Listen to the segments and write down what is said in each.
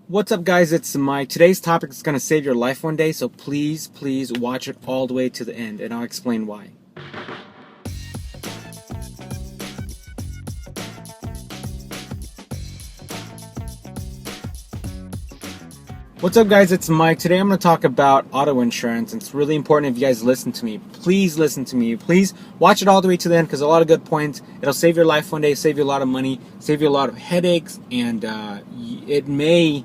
What's up, guys? It's Mike. Today's topic is going to save your life one day, so please watch it all the way to the end, and I'll explain why. What's up, guys? It's Mike. Today I'm going to talk about auto insurance. It's really important if you guys listen to me. Please listen to me. Please watch it all the way to the end because a lot of good points. It'll save your life one day, save you a lot of money, save you a lot of headaches, and it may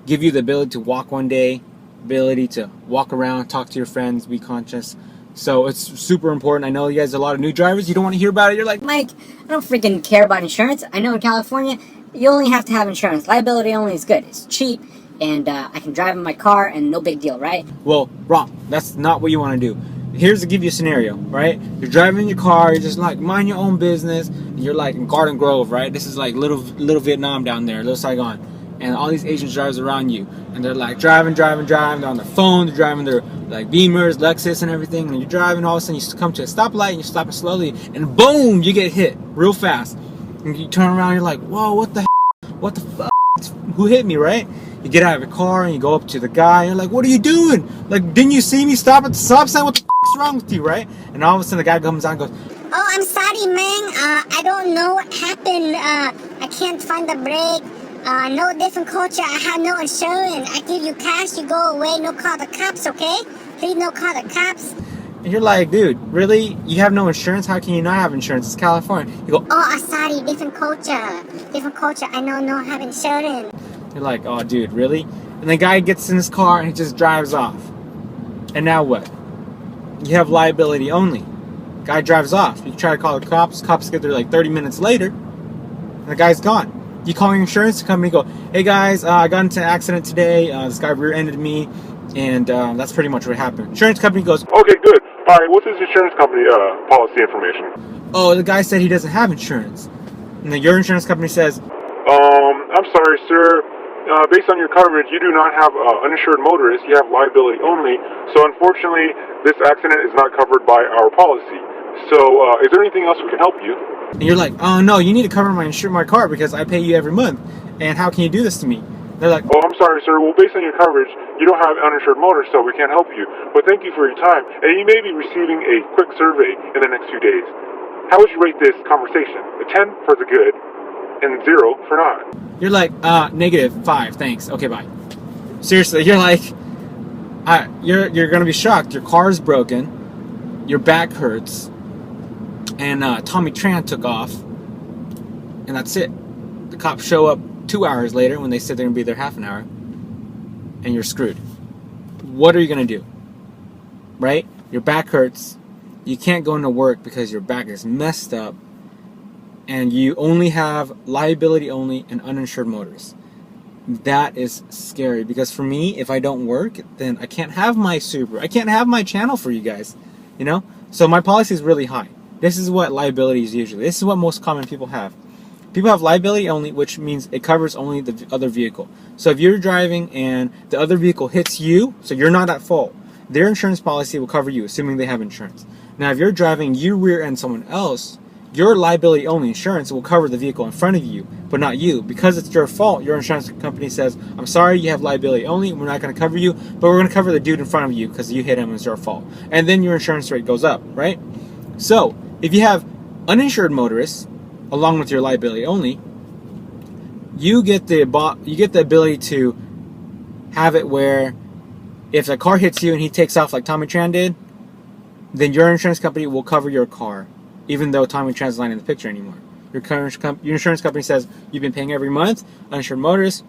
give you the ability to walk one day, ability to walk around, talk to your friends, be conscious. So it's super important. I know you guys are a lot of new drivers. You don't want to hear about it. You're like, Mike, I don't freaking care about insurance. I know in California, you only have to have insurance. Liability only is good. It's cheap, and I can drive in my car, and no big deal, right? well, wrong. That's not what you want to do. Here's to give you a scenario, right? You're driving your car, you're just like, mind your own business. And you're like in Garden Grove, right? This is like little Vietnam down there, little Saigon. And all these Asian drivers around you, and they're like driving. They're on their phone. They're driving their like Beamers, Lexus, and everything. And you're driving. All of a sudden, you come to a stoplight, and you stop it slowly, and boom, you get hit real fast. And you turn around, you're like, whoa, what the fuck? Who hit me, right? You get out of your car and you go up to the guy. And you're like, what are you doing? Like, didn't you see me stop at the stop sign? What the f*** is wrong with you, right? And all of a sudden, the guy comes out and goes, Oh, I'm sorry, man. I don't know what happened. I can't find the brake. No different culture. I have no insurance. I give you cash, you go away. No call the cops, okay? Please no call the cops. and you're like, dude, really? You have no insurance? How can you not have insurance? It's California. You go, Oh, I'm sorry. Different culture. Different culture. I know no have insurance. you're like, oh, dude, really? And the guy gets in his car and he just drives off. And now what? You have liability only. Guy drives off. You try to call the cops. Cops get there like 30 minutes later, and the guy's gone. You call your insurance company, go, hey guys, I got into an accident today. This guy rear-ended me, and that's pretty much what happened. Insurance company goes, Okay, good. All right, what's his insurance company policy information? oh, the guy said he doesn't have insurance. And then your insurance company says, I'm sorry, sir. Based on your coverage, you do not have uninsured motorist. You have liability only. So unfortunately, this accident is not covered by our policy. So is there anything else we can help you? and you're like, oh no, you need to cover my car because I pay you every month. And how can you do this to me? They're like, Oh, I'm sorry, sir. Well, based on your coverage, you don't have uninsured motorist, so we can't help you. But thank you for your time. And you may be receiving a quick survey in the next few days. How would you rate this conversation? A 10 for the good and 0 for not. you're like, -5, thanks. Okay, bye. Seriously, you're like, you're gonna be shocked. Your car's broken, your back hurts, and Tommy Tran took off, and that's it. The cops show up 2 hours later when they said they're gonna be there half an hour, and you're screwed. What are you gonna do? Right? Your back hurts. You can't go into work because your back is messed up, and you only have liability only and uninsured motorists. That is scary because for me, if I don't work, then I can't have my Subaru. I can't have my channel for you guys, you know? So my policy is really high. This is what liability is usually. This is what most common people have. People have liability only, which means it covers only the other vehicle. So if you're driving and the other vehicle hits you, so you're not at fault, their insurance policy will cover you, assuming they have insurance. Now, if you're driving, you rear-end someone else, your liability only insurance will cover the vehicle in front of you, but not you. Because it's your fault, your insurance company says, I'm sorry, you have liability only, we're not going to cover you, but we're going to cover the dude in front of you because you hit him, it's your fault. And then your insurance rate goes up, right? So, if you have uninsured motorists, along with your liability only, you get the ability to have it where if a car hits you and he takes off like Tommy Tran did, then your insurance company will cover your car, even though Tommy Tran's not in the picture anymore. Your insurance company says you've been paying every month, uninsured motorist,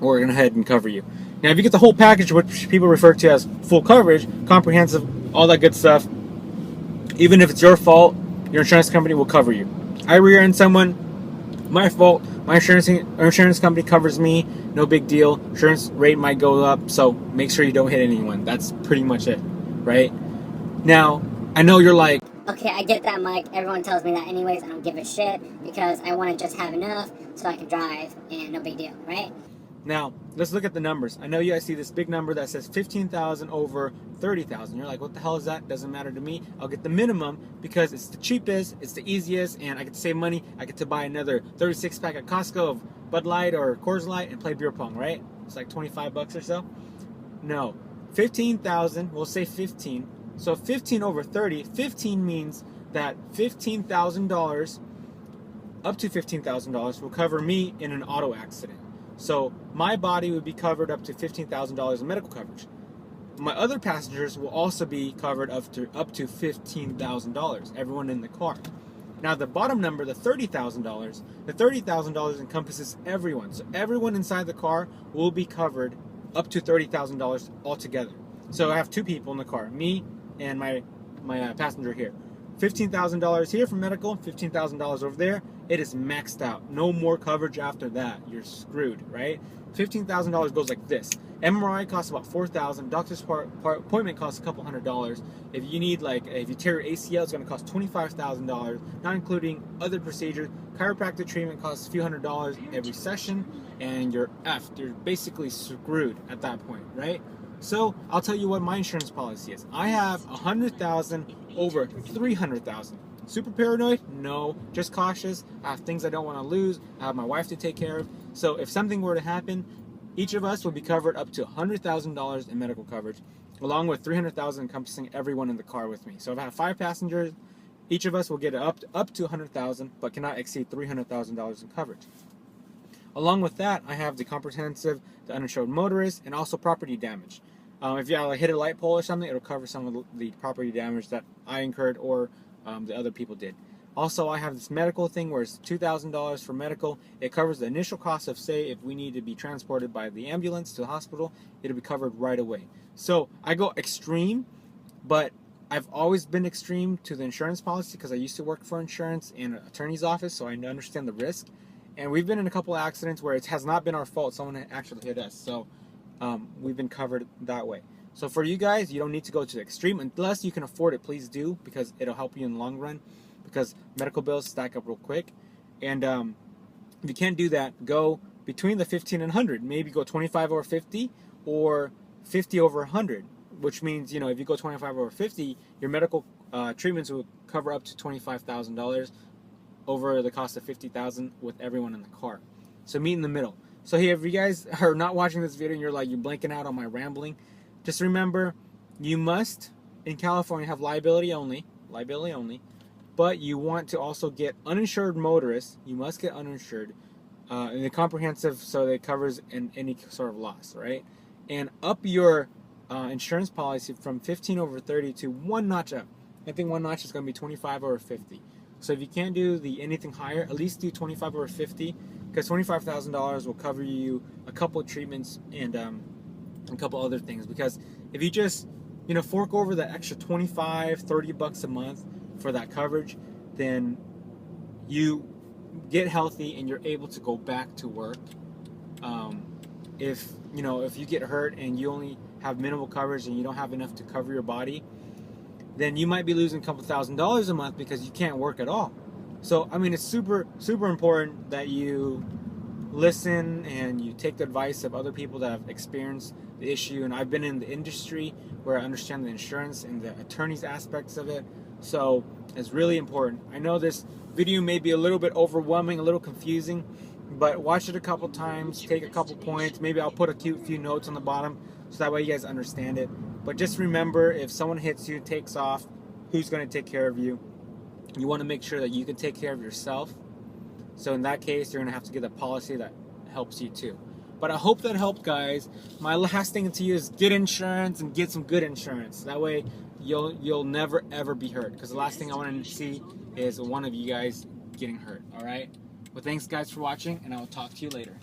we're going to head and cover you. Now, if you get the whole package, which people refer to as full coverage, comprehensive, all that good stuff, even if it's your fault, your insurance company will cover you. I rear-end someone, my fault, my insurance company covers me, no big deal. Insurance rate might go up, so make sure you don't hit anyone. That's pretty much it, right? Now, I know you're like, Okay, I get that, Mike. Everyone tells me that anyways. I don't give a shit because I want to just have enough so I can drive and no big deal, right? Now, let's look at the numbers. I know you guys see this big number that says 15,000 over 30,000. You're like, what the hell is that? Doesn't matter to me. I'll get the minimum because it's the cheapest, it's the easiest, and I get to save money. I get to buy another 36 pack at Costco of Bud Light or Coors Light and play beer pong, right? It's like 25 bucks or so. No, 15,000, we'll say 15. So 15 over 30, 15 means that $15,000, up to $15,000 will cover me in an auto accident. So my body would be covered up to $15,000 in medical coverage. My other passengers will also be covered up to $15,000, everyone in the car. Now the bottom number, the $30,000, the $30,000 encompasses everyone. So everyone inside the car will be covered up to $30,000 altogether. So I have two people in the car, me and my passenger here. $15,000 here for medical, $15,000 over there. It is maxed out. No more coverage after that. You're screwed, right? $15,000 goes like this. MRI costs about $4,000. Doctor's appointment costs a couple $100. If you need, like, if you tear your ACL, it's going to cost $25,000, not including other procedures. Chiropractic treatment costs a few $100 every session, and you're effed. You're basically screwed at that point, right? So I'll tell you what my insurance policy is. I have $100,000 over $300,000. Super paranoid? No. Just cautious. I have things I don't want to lose. I have my wife to take care of. So if something were to happen, each of us will be covered up to $100,000 in medical coverage, along with $300,000 encompassing everyone in the car with me. So if I have 5 passengers, each of us will get up to $100,000, but cannot exceed $300,000 in coverage. Along with that, I have the comprehensive, the uninsured motorist, and also property damage. If you hit a light pole or something, it'll cover some of the property damage that I incurred or the other people did. Also, I have this medical thing where it's $2,000 for medical. It covers the initial cost of, say, if we need to be transported by the ambulance to the hospital, it'll be covered right away. So I go extreme, but I've always been extreme to the insurance policy because I used to work for insurance in an attorney's office, so I understand the risk. And we've been in a couple of accidents where it has not been our fault. Someone actually hit us. So we've been covered that way. So for you guys, you don't need to go to the extreme. Unless you can afford it, please do, because it'll help you in the long run. Because medical bills stack up real quick. And if you can't do that, go between the 15 and 100. Maybe go 25 over 50 or 50 over 100. Which means, you know, if you go 25 over 50, your medical treatments will cover up to $25,000 over the cost of $50,000 with everyone in the car. So meet in the middle. So hey, if you guys are not watching this video and you're blanking out on my rambling, just remember, you must in California have liability only, but you want to also get uninsured motorists. You must get uninsured in the comprehensive, so that it covers any sort of loss, right? And up your insurance policy from 15 over 30 to one notch up. I think one notch is going to be 25 over 50. So if you can't do anything higher, at least do 25 over 50, because $25,000 will cover you a couple of treatments and a couple other things. Because if you just fork over that extra 25, 30 bucks a month for that coverage, then you get healthy and you're able to go back to work. If you get hurt and you only have minimal coverage and you don't have enough to cover your body, then you might be losing a couple $1,000s a month because you can't work at all. So, I mean, it's super, super important that you listen and you take the advice of other people that have experienced the issue. And I've been in the industry where I understand the insurance and the attorney's aspects of it. So, it's really important. I know this video may be a little bit overwhelming, a little confusing, but watch it a couple times, take a couple points. Maybe I'll put a few notes on the bottom so that way you guys understand it. But just remember, if someone hits you, takes off, who's going to take care of you? You want to make sure that you can take care of yourself. So in that case, you're going to have to get a policy that helps you too. But I hope that helped, guys. My last thing to you is get insurance and get some good insurance. That way, you'll never ever be hurt. Because the last thing I want to see is one of you guys getting hurt. All right. Well, thanks guys for watching, and I will talk to you later.